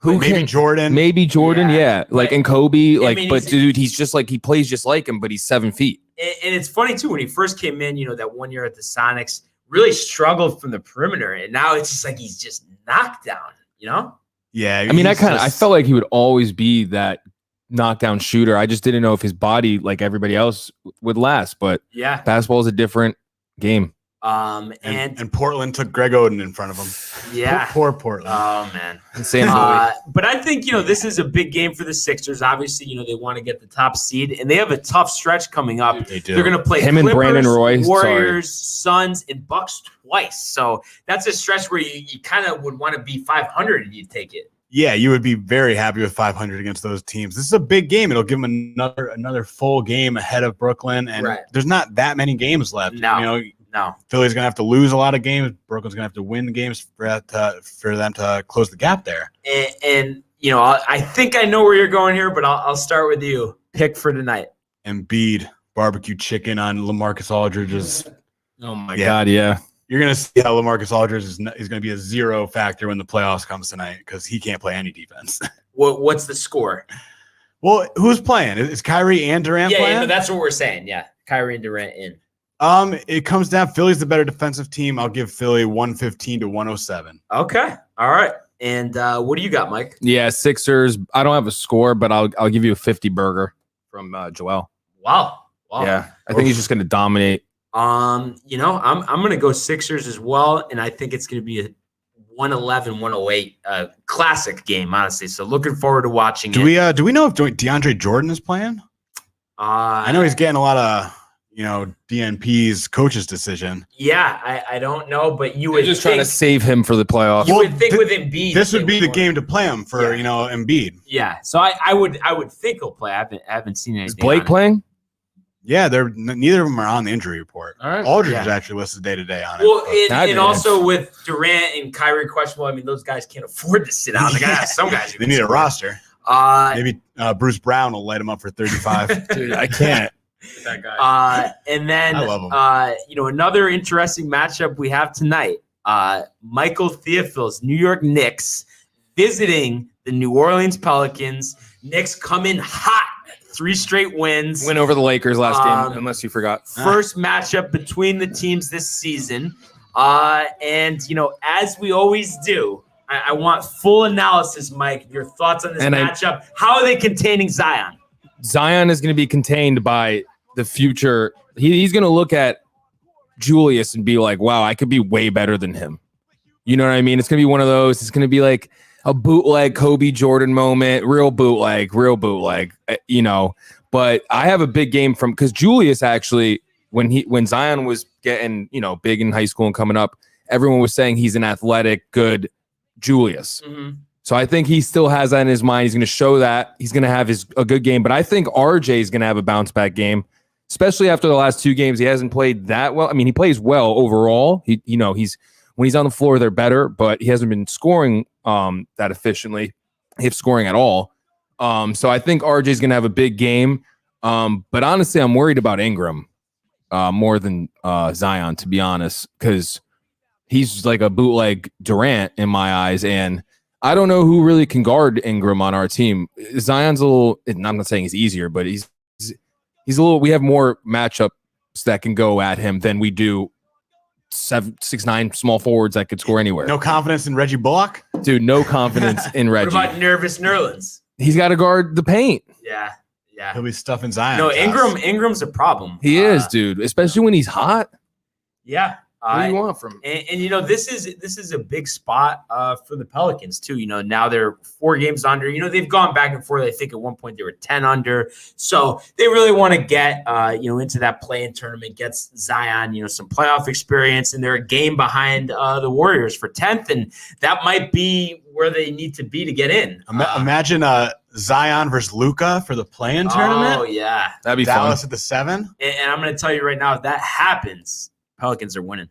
[SPEAKER 9] Maybe Jordan,
[SPEAKER 4] yeah. Like and Kobe, but dude, he's just like he plays just like him, but he's 7 feet.
[SPEAKER 2] And it's funny too when he first came in. That 1 year at the Sonics, really struggled from the perimeter, and now it's just like he's just knocked down.
[SPEAKER 9] Yeah.
[SPEAKER 4] I mean, I felt like he would always be that knockdown shooter. I just didn't know if his body, like everybody else, would last. But
[SPEAKER 2] yeah,
[SPEAKER 4] basketball is a different game.
[SPEAKER 9] And Portland took Greg Oden in front of him.
[SPEAKER 2] Yeah,
[SPEAKER 9] poor Portland.
[SPEAKER 2] Oh man, but I think this is a big game for the Sixers. Obviously, they want to get the top seed, and they have a tough stretch coming up.
[SPEAKER 9] They do.
[SPEAKER 2] They're going to play
[SPEAKER 4] him
[SPEAKER 2] Clippers,
[SPEAKER 4] and Brandon Roy,
[SPEAKER 2] Warriors, Suns, and Bucks twice. So that's a stretch where you kind of would want to be 500 and you'd take it.
[SPEAKER 9] Yeah, you would be very happy with 500 against those teams. This is a big game. It'll give them another full game ahead of Brooklyn, and there's not that many games left.
[SPEAKER 2] No.
[SPEAKER 9] Philly's gonna have to lose a lot of games. Brooklyn's gonna have to win games for them to close the gap there.
[SPEAKER 2] And I think I know where you're going here, but I'll start with you. Pick for tonight.
[SPEAKER 9] Embiid barbecue chicken on LaMarcus Aldridge's.
[SPEAKER 4] Oh my God, yeah.
[SPEAKER 9] You're gonna see how LaMarcus Aldridge is gonna be a zero factor when the playoffs comes tonight because he can't play any defense.
[SPEAKER 2] What's the score?
[SPEAKER 9] Well, who's playing? Is Kyrie and Durant playing?
[SPEAKER 2] Yeah, that's what we're saying. Yeah, Kyrie and Durant in.
[SPEAKER 9] It comes down. Philly's the better defensive team. I'll give Philly 115 to 107.
[SPEAKER 2] Okay. All right. And what do you got, Mike?
[SPEAKER 4] Yeah, Sixers. I don't have a score, but I'll give you a 50 burger from Joel.
[SPEAKER 2] Wow.
[SPEAKER 4] Yeah, I think he's just going to dominate.
[SPEAKER 2] I'm going to go Sixers as well, and I think it's going to be a 111-108 classic game, honestly. So looking forward to watching it.
[SPEAKER 9] Do we know if DeAndre Jordan is playing? I know he's getting a lot of DNP's coach's decision.
[SPEAKER 2] Yeah, I don't know, but you would
[SPEAKER 4] just trying to save him for the playoffs.
[SPEAKER 2] You would think with Embiid,
[SPEAKER 9] this would be the game to play him for Embiid.
[SPEAKER 2] Yeah, so I would think he'll play. I haven't seen anything.
[SPEAKER 4] Is Blake playing?
[SPEAKER 9] Yeah, neither of them are on the injury report.
[SPEAKER 4] All right.
[SPEAKER 9] Aldridge is actually listed day to day on it.
[SPEAKER 2] Well, and also with Durant and Kyrie questionable, I mean, those guys can't afford to sit out. They got some guys.
[SPEAKER 9] They need a roster. Maybe Bruce Brown will light him up for 35.
[SPEAKER 4] Dude, I can't.
[SPEAKER 2] That guy. And then
[SPEAKER 9] I love him.
[SPEAKER 2] Another interesting matchup we have tonight. Michael Theofil's New York Knicks visiting the New Orleans Pelicans. Knicks come in hot. 3 straight wins.
[SPEAKER 4] Win over the Lakers last game, unless you forgot.
[SPEAKER 2] First matchup between the teams this season. And as we always do, I want full analysis, Mike. Your thoughts on this matchup. How are they containing Zion?
[SPEAKER 4] Zion is going to be contained by the future. He's going to look at Julius and be like, wow, I could be way better than him. You know what I mean? It's going to be one of those. It's going to be like a bootleg Kobe Jordan moment, real bootleg. But I have a big game because Julius actually, when Zion was getting, big in high school and coming up, everyone was saying he's an athletic, good Julius. Mm-hmm. So I think he still has that in his mind. He's going to show that. He's going to have a good game. But I think RJ is going to have a bounce back game, especially after the last 2 games. He hasn't played that well. I mean, he plays well overall. He's when he's on the floor, they're better, but he hasn't been scoring that efficiently, if scoring at all. So I think RJ is going to have a big game. But honestly, I'm worried about Ingram more than Zion, to be honest, because he's like a bootleg Durant in my eyes, and I don't know who really can guard Ingram on our team. Zion's a little. I'm not saying he's easier, but he's a little. We have more matchups that can go at him than we do 6'9" small forwards that could score anywhere.
[SPEAKER 9] No confidence in Reggie Bullock,
[SPEAKER 4] dude. No confidence in Reggie.
[SPEAKER 2] What about Nervous Nerlens?
[SPEAKER 4] He's got to guard the paint.
[SPEAKER 2] Yeah.
[SPEAKER 9] He'll be stuffing Zion.
[SPEAKER 2] No, Ingram's a problem.
[SPEAKER 4] He is, dude, especially when he's hot.
[SPEAKER 2] Yeah.
[SPEAKER 4] What do you want from?
[SPEAKER 2] And you know, this is a big spot for the Pelicans too. You know, now they're 4 games under. You know, they've gone back and forth. I think at one point they were 10 under. So they really want to get into that play-in tournament, get Zion, some playoff experience, and they're a game behind the Warriors for 10th, and that might be where they need to be to get in.
[SPEAKER 9] Imagine Zion versus Luka for the play-in tournament.
[SPEAKER 2] Oh yeah,
[SPEAKER 4] That'd be
[SPEAKER 9] Dallas
[SPEAKER 4] fun.
[SPEAKER 9] at the 7.
[SPEAKER 2] And I'm going to tell you right now, if that happens, Pelicans are winning.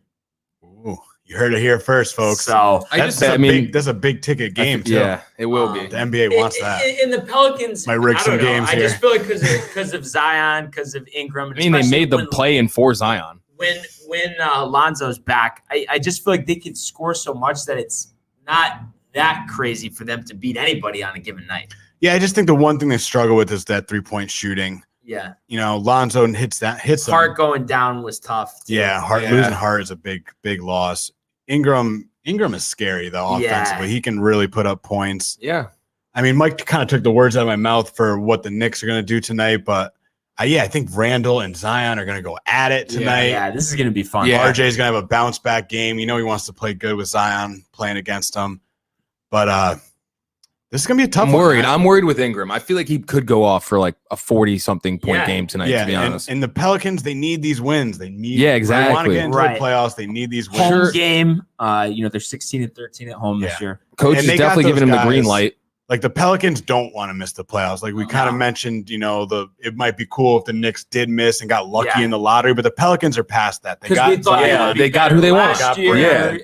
[SPEAKER 9] Ooh, you heard it here first, folks.
[SPEAKER 2] So
[SPEAKER 9] that's a big ticket game too.
[SPEAKER 4] Yeah, it will be.
[SPEAKER 9] The NBA wants that.
[SPEAKER 2] And the Pelicans
[SPEAKER 9] Might rig some games
[SPEAKER 2] I
[SPEAKER 9] here.
[SPEAKER 2] just feel like because of Zion, because of Ingram.
[SPEAKER 4] I mean, they made the play-in for Zion.
[SPEAKER 2] When Lonzo's back. I just feel like they can score so much that it's not that crazy for them to beat anybody on a given night.
[SPEAKER 9] Yeah, I just think the one thing they struggle with is that 3-point shooting.
[SPEAKER 2] Yeah,
[SPEAKER 9] Lonzo hits
[SPEAKER 2] Hart going down was tough too.
[SPEAKER 9] Yeah, losing Hart is a big loss. Ingram is scary though offensively.
[SPEAKER 2] Yeah.
[SPEAKER 9] He can really put up points.
[SPEAKER 4] Yeah.
[SPEAKER 9] I mean, Mike kind of took the words out of my mouth for what the Knicks are going to do tonight, but I think Randall and Zion are going to go at it tonight.
[SPEAKER 2] Yeah, this is going to be fun.
[SPEAKER 4] Yeah.
[SPEAKER 9] RJ's going to have a bounce back game. He wants to play good with Zion playing against him, but this is going to be a tough one.
[SPEAKER 4] I'm worried with Ingram. I feel like he could go off for like a 40-something point game tonight, to be honest.
[SPEAKER 9] And the Pelicans, they need these wins. They need.
[SPEAKER 4] exactly.
[SPEAKER 9] They want to get into the playoffs. They need these wins.
[SPEAKER 2] Home game. They're 16-13 at home this year.
[SPEAKER 4] Coach is definitely giving him the green light.
[SPEAKER 9] Like the Pelicans don't want to miss the playoffs. Like we kind of mentioned, it might be cool if the Knicks did miss and got lucky in the lottery, but the Pelicans are past that. They
[SPEAKER 4] got who they want.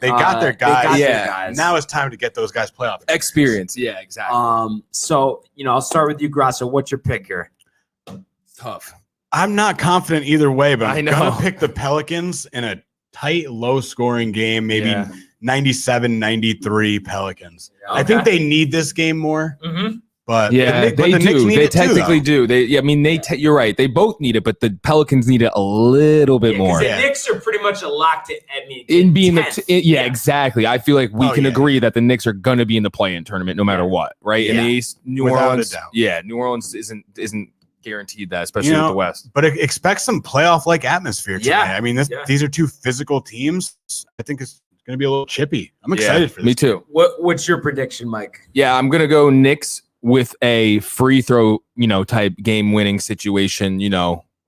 [SPEAKER 9] They got their guys.
[SPEAKER 2] Guys.
[SPEAKER 9] Now it's time to get those guys playoff
[SPEAKER 4] Experience. Yeah, exactly.
[SPEAKER 2] So I'll start with you, Grasso. What's your pick here?
[SPEAKER 4] Tough.
[SPEAKER 9] I'm not confident either way, but I'm
[SPEAKER 4] I know.
[SPEAKER 9] gonna pick the Pelicans in a tight, low-scoring game, maybe 97-93 Pelicans.
[SPEAKER 2] Okay.
[SPEAKER 9] I think they need this game more.
[SPEAKER 2] Mm-hmm.
[SPEAKER 9] But
[SPEAKER 4] they
[SPEAKER 9] the Knicks
[SPEAKER 4] do.
[SPEAKER 9] need
[SPEAKER 4] They
[SPEAKER 9] it too,
[SPEAKER 4] technically
[SPEAKER 9] though.
[SPEAKER 4] do. You're right. They both need it, but the Pelicans need it a little bit more.
[SPEAKER 2] The Knicks are pretty much a locked
[SPEAKER 4] In being
[SPEAKER 2] 10th.
[SPEAKER 4] Exactly. I feel like we can agree that the Knicks are going to be in the play-in tournament no matter what, right? In the East, New
[SPEAKER 9] Without
[SPEAKER 4] Orleans,
[SPEAKER 9] a doubt.
[SPEAKER 4] New Orleans isn't guaranteed that, especially with the West.
[SPEAKER 9] But expect some playoff-like atmosphere tonight.
[SPEAKER 2] Yeah.
[SPEAKER 9] I mean, these are two physical teams. I think it's going to be a little chippy. I'm excited for this.
[SPEAKER 4] Me too.
[SPEAKER 2] What's your prediction, Mike?
[SPEAKER 4] Yeah, I'm going to go Knicks with a free throw, type game-winning situation,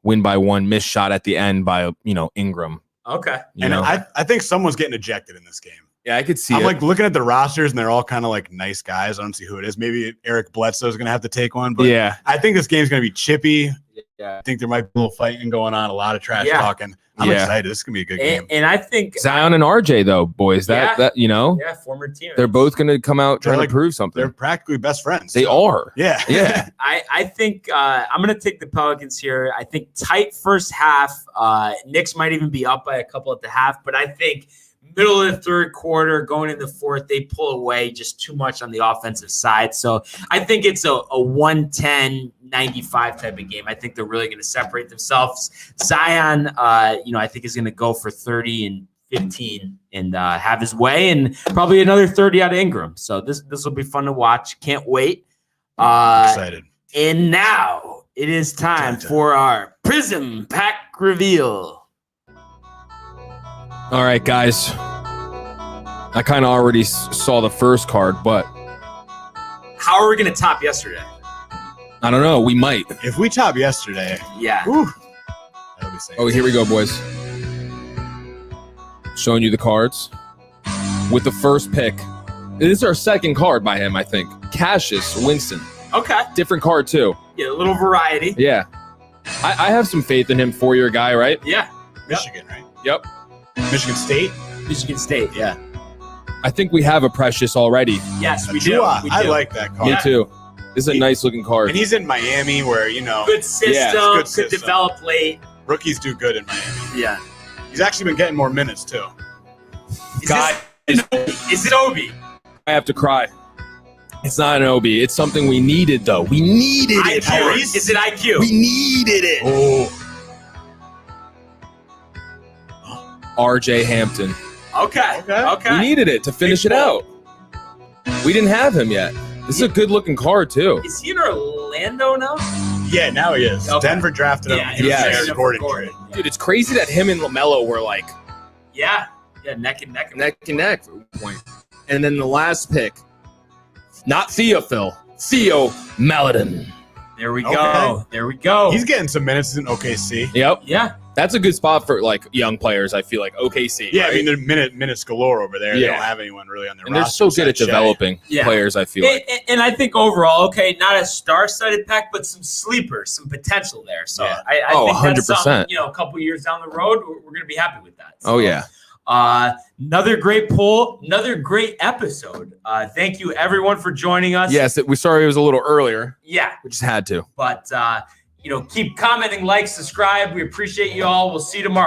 [SPEAKER 4] win by 1, missed shot at the end by, Ingram.
[SPEAKER 2] Okay.
[SPEAKER 9] I think someone's getting ejected in this game.
[SPEAKER 4] Yeah, I could see
[SPEAKER 9] I'm
[SPEAKER 4] it.
[SPEAKER 9] like looking at the rosters and they're all kind of like nice guys. I don't see who it is. Maybe Eric Bledsoe's going to have to take one. But I think this game's going to be chippy.
[SPEAKER 2] Yeah.
[SPEAKER 9] I think there might be a little fighting going on, a lot of trash talking. I'm excited. This is going to be a good game.
[SPEAKER 2] And I think
[SPEAKER 4] Zion and RJ, though, boys,
[SPEAKER 2] former team.
[SPEAKER 4] they're both going to come out trying to prove something.
[SPEAKER 9] They're practically best friends.
[SPEAKER 4] They are.
[SPEAKER 9] Yeah.
[SPEAKER 4] Yeah.
[SPEAKER 2] I think I'm going to take the Pelicans here. I think tight first half. Knicks might even be up by a couple at the half, but I think middle of the third quarter, going in the fourth, they pull away just too much on the offensive side. So I think it's a 110-95 type of game. I think they're really going to separate themselves. Zion, I think is going to go for 30 and 15 and have his way, and probably another 30 out of Ingram. So this will be fun to watch. Can't wait.
[SPEAKER 9] Excited.
[SPEAKER 2] And now it is time for our Prizm pack reveal.
[SPEAKER 4] All right, guys. I kind of already saw the first card, but
[SPEAKER 2] How are we going to top yesterday?
[SPEAKER 4] I don't know. We might.
[SPEAKER 9] If we top yesterday,
[SPEAKER 2] Yeah.
[SPEAKER 9] that'll be safe.
[SPEAKER 4] Oh, here we go, boys. Showing you the cards. With the first pick. This is our second card by him, I think. Cassius Winston.
[SPEAKER 2] Okay.
[SPEAKER 4] Different card, too.
[SPEAKER 2] Yeah, a little variety.
[SPEAKER 4] Yeah. I have some faith in him, 4-year guy, right?
[SPEAKER 2] Yeah.
[SPEAKER 9] Michigan, right?
[SPEAKER 4] Yep.
[SPEAKER 9] Michigan State.
[SPEAKER 2] Michigan State. Yeah.
[SPEAKER 4] I think we have a Precious already.
[SPEAKER 2] Yes, we do.
[SPEAKER 9] Chua.
[SPEAKER 2] We
[SPEAKER 9] I
[SPEAKER 2] do.
[SPEAKER 9] like that card.
[SPEAKER 4] Me too. This is a nice looking card.
[SPEAKER 9] And he's in Miami where,
[SPEAKER 2] Good system.
[SPEAKER 9] good
[SPEAKER 2] Could
[SPEAKER 9] system.
[SPEAKER 2] develop late.
[SPEAKER 9] Rookies do good in Miami.
[SPEAKER 2] Yeah.
[SPEAKER 9] He's actually been getting more minutes, too.
[SPEAKER 2] Is it Obi?
[SPEAKER 4] I have to cry. It's not an OB. It's something we needed, though. We needed it.
[SPEAKER 2] IQ. Is it IQ?
[SPEAKER 4] We needed it.
[SPEAKER 9] Oh.
[SPEAKER 4] RJ Hampton.
[SPEAKER 2] Okay.
[SPEAKER 4] We needed it to finish it out. We didn't have him yet. This is a good looking card, too.
[SPEAKER 2] Is he in Orlando now?
[SPEAKER 9] Yeah, now he is.
[SPEAKER 2] Okay.
[SPEAKER 9] Denver drafted him.
[SPEAKER 2] Yeah,
[SPEAKER 9] He was
[SPEAKER 4] yeah,
[SPEAKER 9] there
[SPEAKER 2] yeah.
[SPEAKER 9] Gordon.
[SPEAKER 2] Gordon.
[SPEAKER 4] Dude, it's crazy that him and LaMelo were like,
[SPEAKER 2] Yeah, neck and neck.
[SPEAKER 4] Neck and neck for a point. And then the last pick, not Theo Maladin.
[SPEAKER 2] There we
[SPEAKER 9] Okay.
[SPEAKER 2] go. There we go.
[SPEAKER 9] He's getting some minutes in OKC.
[SPEAKER 4] Yep.
[SPEAKER 2] Yeah.
[SPEAKER 4] That's a good spot for like young players, I feel like. OKC.
[SPEAKER 9] Yeah,
[SPEAKER 4] right?
[SPEAKER 9] I mean, they're minutes galore over there. They
[SPEAKER 4] Yeah.
[SPEAKER 9] don't have anyone really on their
[SPEAKER 4] and they're
[SPEAKER 9] roster.
[SPEAKER 4] so good at
[SPEAKER 9] besides Shea.
[SPEAKER 4] developing
[SPEAKER 2] Yeah.
[SPEAKER 4] players, I feel like.
[SPEAKER 2] And I think overall, okay, not a star-studded pack, but some sleepers, some potential there. So
[SPEAKER 9] Yeah.
[SPEAKER 2] I
[SPEAKER 4] Oh,
[SPEAKER 2] think that's
[SPEAKER 4] 100%.
[SPEAKER 2] something, a couple years down the road, we're going to be happy with that. So,
[SPEAKER 4] Oh, yeah.
[SPEAKER 2] Another great poll, another great episode. Thank you, everyone, for joining us.
[SPEAKER 4] Yes, we're sorry it was a little earlier.
[SPEAKER 2] Yeah,
[SPEAKER 4] We just had to.
[SPEAKER 2] but, keep commenting, like, subscribe. We appreciate you all. We'll see you tomorrow.